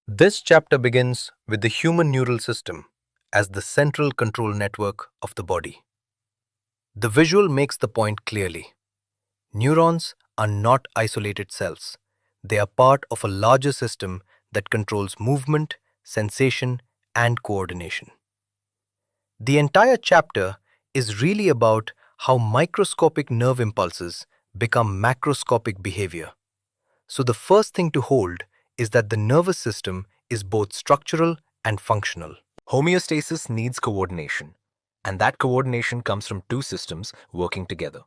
This chapter begins with the human neural system as the central control network of the body. The visual makes the point clearly. Neurons are not isolated cells. They are part of a larger system that controls movement, sensation, and coordination. The entire chapter is really about how microscopic nerve impulses become macroscopic behavior. So the first thing to hold is that the nervous system is both structural and functional. Homeostasis needs coordination, and that coordination comes from two systems working together.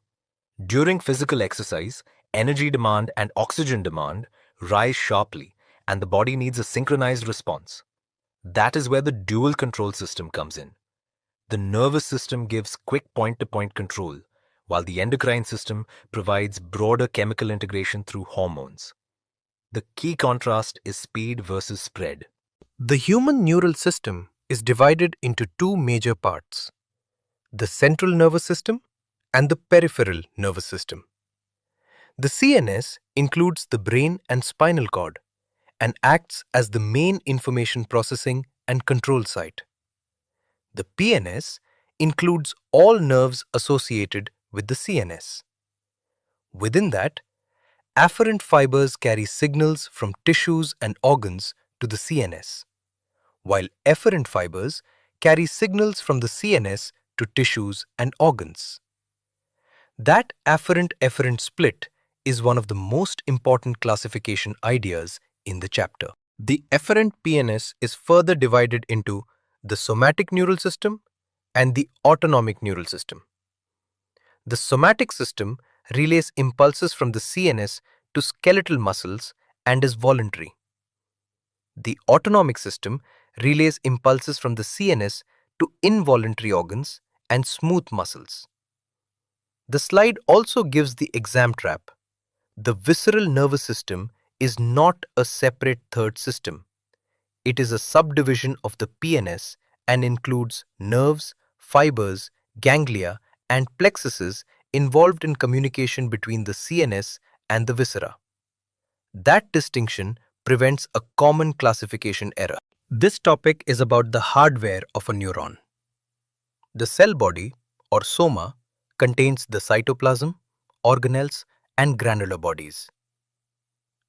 During physical exercise, energy demand and oxygen demand rise sharply, and the body needs a synchronized response. That is where the dual control system comes in. The nervous system gives quick point-to-point control, while the endocrine system provides broader chemical integration through hormones. The key contrast is speed versus spread. The human neural system is divided into two major parts: the central nervous system and the peripheral nervous system. The CNS includes the brain and spinal cord and acts as the main information processing and control site. The PNS includes all nerves associated with the CNS. Within that, afferent fibers carry signals from tissues and organs to the CNS, while efferent fibers carry signals from the CNS to tissues and organs. That afferent-efferent split is one of the most important classification ideas in the chapter. The efferent PNS is further divided into the somatic neural system and the autonomic neural system. The somatic system relays impulses from the CNS to skeletal muscles and is voluntary. The autonomic system relays impulses from the CNS to involuntary organs and smooth muscles. The slide also gives the exam trap. The visceral nervous system is not a separate third system. It is a subdivision of the PNS and includes nerves, fibers, ganglia, and plexuses involved in communication between the CNS and the viscera. That distinction prevents a common classification error. This topic is about the hardware of a neuron. The cell body, or soma, contains the cytoplasm, organelles, and granular bodies.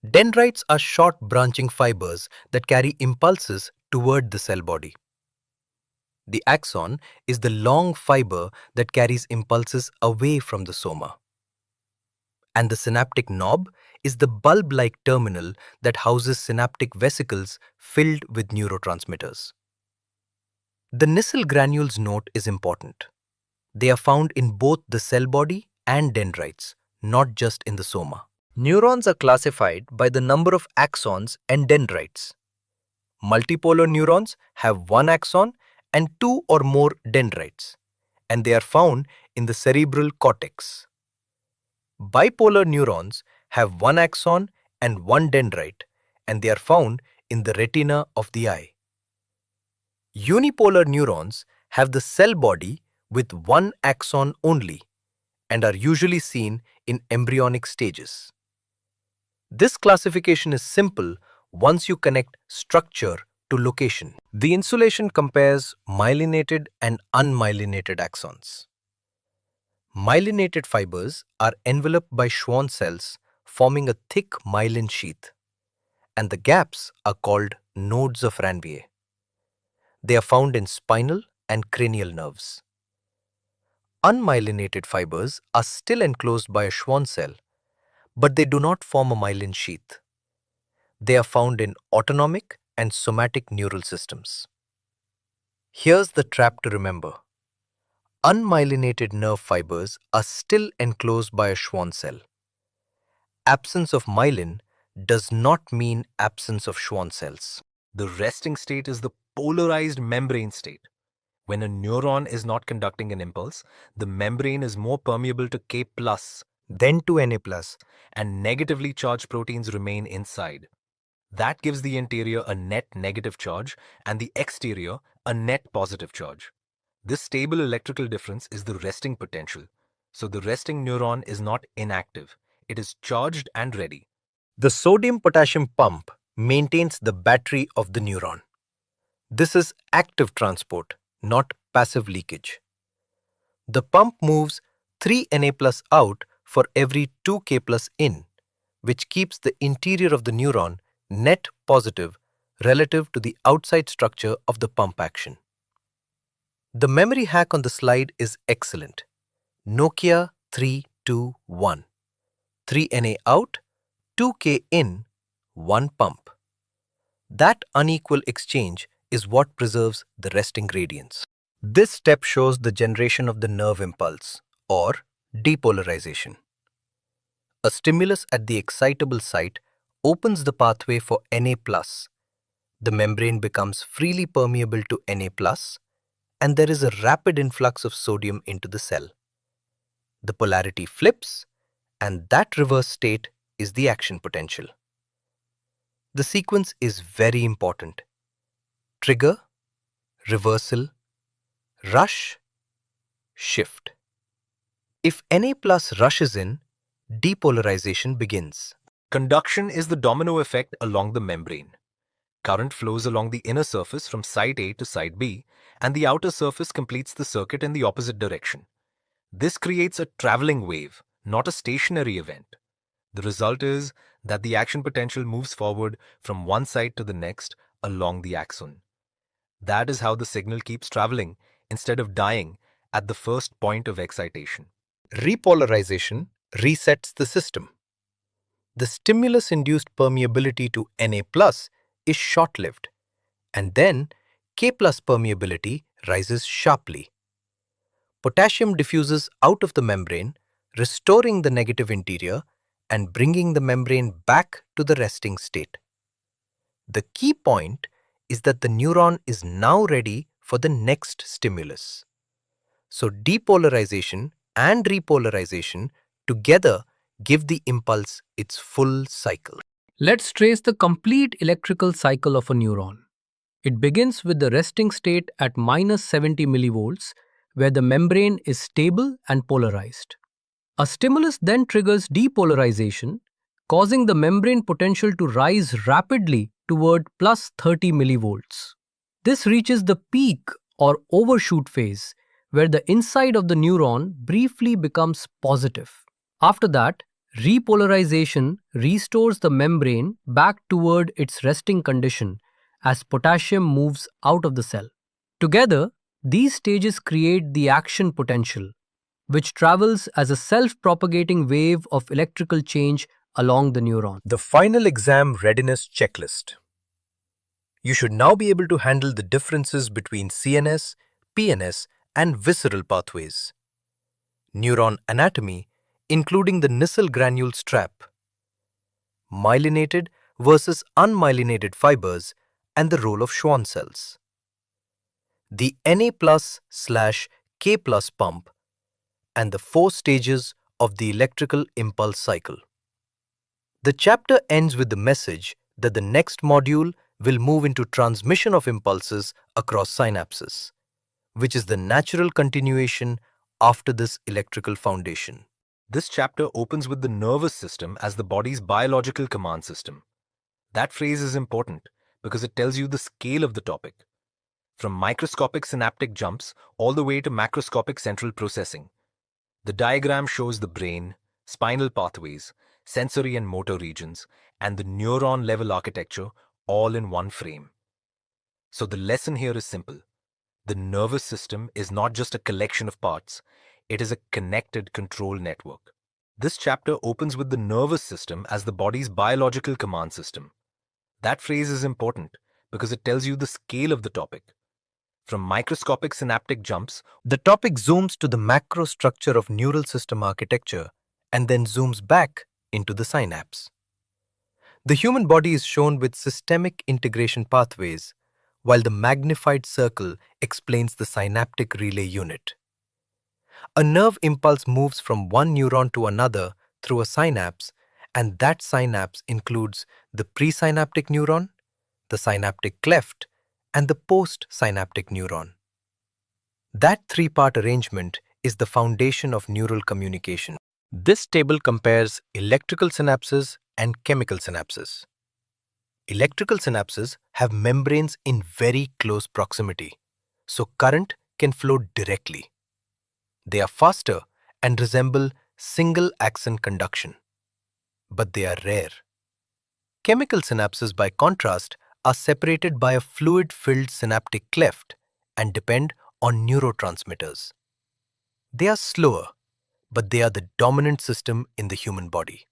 Dendrites are short branching fibers that carry impulses toward the cell body. The axon is the long fiber that carries impulses away from the soma. And the synaptic knob is the bulb-like terminal that houses synaptic vesicles filled with neurotransmitters. The Nissl granules note is important. They are found in both the cell body and dendrites, not just in the soma. Neurons are classified by the number of axons and dendrites. Multipolar neurons have one axon and two or more dendrites, and they are found in the cerebral cortex. Bipolar neurons have one axon and one dendrite, and they are found in the retina of the eye. Unipolar neurons have the cell body with one axon only and are usually seen in embryonic stages. This classification is simple once you connect structure to location. The insulation compares myelinated and unmyelinated axons. Myelinated fibers are enveloped by Schwann cells forming a thick myelin sheath, and the gaps are called nodes of Ranvier. They are found in spinal and cranial nerves. Unmyelinated fibers are still enclosed by a Schwann cell, but they do not form a myelin sheath. They are found in autonomic and somatic neural systems. Here's the trap to remember. Unmyelinated nerve fibers are still enclosed by a Schwann cell. Absence of myelin does not mean absence of Schwann cells. The resting state is the polarized membrane state. When a neuron is not conducting an impulse, the membrane is more permeable to K+, Then to Na+. and negatively charged proteins remain inside. That gives the interior a net negative charge and the exterior a net positive charge. This stable electrical difference is the resting potential. So the resting neuron is not inactive. It is charged and ready. The sodium-potassium pump maintains the battery of the neuron. This is active transport, not passive leakage. The pump moves 3 Na plus out for every 2 K plus in, which keeps the interior of the neuron net positive relative to the outside structure of the pump action. The memory hack on the slide is excellent. Nokia 321. 3 Na out, 2 K in, 1 pump. That unequal exchange is what preserves the resting gradients. This step shows the generation of the nerve impulse, or depolarization. A stimulus at the excitable site opens the pathway for Na+. The membrane becomes freely permeable to Na+, and there is a rapid influx of sodium into the cell. The polarity flips, and that reverse state is the action potential. The sequence is very important. Trigger, reversal, rush, shift. If Na plus rushes in, depolarization begins. Conduction is the domino effect along the membrane. Current flows along the inner surface from side A to side B, and the outer surface completes the circuit in the opposite direction. This creates a traveling wave, not a stationary event. The result is that the action potential moves forward from one side to the next along the axon. That is how the signal keeps traveling instead of dying at the first point of excitation. Repolarization resets the system. The stimulus-induced permeability to Na plus is short-lived, and then K plus permeability rises sharply. Potassium diffuses out of the membrane, restoring the negative interior and bringing the membrane back to the resting state. The key point is that the neuron is now ready for the next stimulus. So depolarization and repolarization together give the impulse its full cycle. Let's trace the complete electrical cycle of a neuron. It begins with the resting state at minus 70 millivolts, where the membrane is stable and polarized. A stimulus then triggers depolarization, causing the membrane potential to rise rapidly toward plus 30 millivolts. This reaches the peak or overshoot phase, where the inside of the neuron briefly becomes positive. After that, repolarization restores the membrane back toward its resting condition as potassium moves out of the cell. Together, these stages create the action potential, which travels as a self-propagating wave of electrical change along the neuron. The final exam readiness checklist. You should now be able to handle the differences between CNS, PNS, and visceral pathways. Neuron anatomy, including the Nissl granule strap. Myelinated versus unmyelinated fibers and the role of Schwann cells. The Na plus/K plus pump and the 4 stages of the electrical impulse cycle. The chapter ends with the message that the next module will move into transmission of impulses across synapses, which is the natural continuation after this electrical foundation. This chapter opens with the nervous system as the body's biological command system. That phrase is important because it tells you the scale of the topic. From microscopic synaptic jumps all the way to macroscopic central processing. The diagram shows the brain, spinal pathways, sensory and motor regions, and the neuron-level architecture all in one frame. So the lesson here is simple. The nervous system is not just a collection of parts, it is a connected control network. This chapter opens with the nervous system as the body's biological command system. That phrase is important because it tells you the scale of the topic. From microscopic synaptic jumps, the topic zooms to the macro structure of neural system architecture and then zooms back into the synapse. The human body is shown with systemic integration pathways, while the magnified circle explains the synaptic relay unit. A nerve impulse moves from one neuron to another through a synapse, and that synapse includes the presynaptic neuron, the synaptic cleft, and the postsynaptic neuron. That 3-part arrangement is the foundation of neural communication. This table compares electrical synapses and chemical synapses. Electrical synapses have membranes in very close proximity, so current can flow directly. They are faster and resemble single-axon conduction, but they are rare. Chemical synapses, by contrast, are separated by a fluid-filled synaptic cleft and depend on neurotransmitters. They are slower, but they are the dominant system in the human body.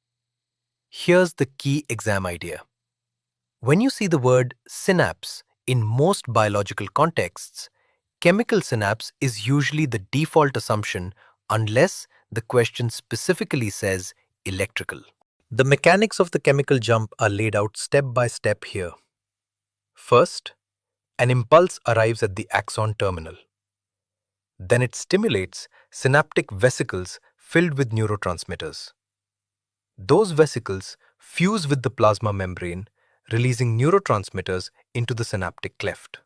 Here's the key exam idea. When you see the word synapse in most biological contexts, chemical synapse is usually the default assumption unless the question specifically says electrical. The mechanics of the chemical jump are laid out step by step here. First, an impulse arrives at the axon terminal. Then it stimulates synaptic vesicles filled with neurotransmitters. Those vesicles fuse with the plasma membrane, releasing neurotransmitters into the synaptic cleft.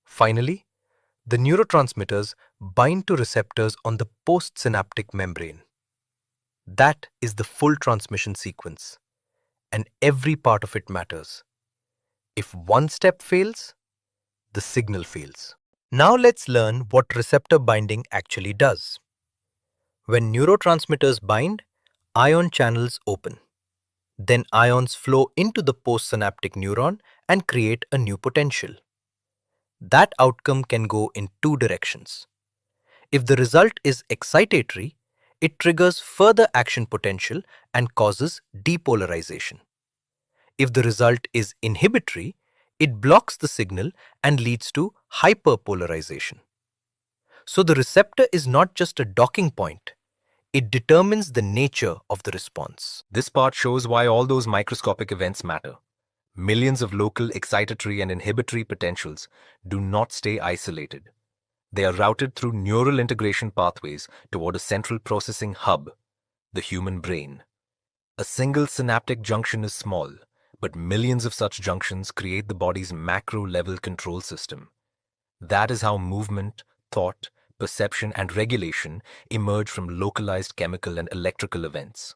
Finally, the neurotransmitters bind to receptors on the postsynaptic membrane. That is the full transmission sequence, and every part of it matters. If one step fails, the signal fails. Now let's learn what receptor binding actually does. When neurotransmitters bind, ion channels open. Then ions flow into the postsynaptic neuron and create a new potential. That outcome can go in two directions. If the result is excitatory, it triggers further action potential and causes depolarization. If the result is inhibitory, it blocks the signal and leads to hyperpolarization. So the receptor is not just a docking point, it determines the nature of the response. This part shows why all those microscopic events matter. Millions of local excitatory and inhibitory potentials do not stay isolated. They are routed through neural integration pathways toward a central processing hub, the human brain. A single synaptic junction is small, but millions of such junctions create the body's macro-level control system. That is how movement, thought, perception, and regulation emerge from localized chemical and electrical events.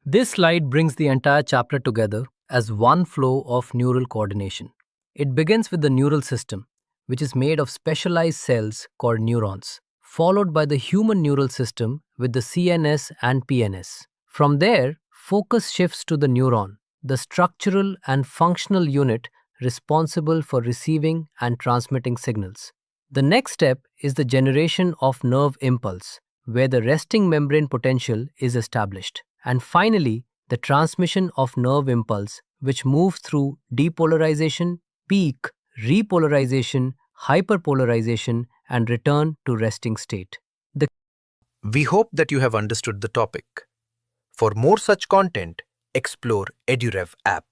This slide brings the entire chapter together as one flow of neural coordination. It begins with the neural system, which is made of specialized cells called neurons, followed by the human neural system with the CNS and PNS. From there, focus shifts to the neuron, the structural and functional unit responsible for receiving and transmitting signals. The next step is the generation of nerve impulse, where the resting membrane potential is established. And finally, the transmission of nerve impulse, which moves through depolarization, peak, repolarization, hyperpolarization, and return to resting state. We hope that you have understood the topic. For more such content, explore EduRev app.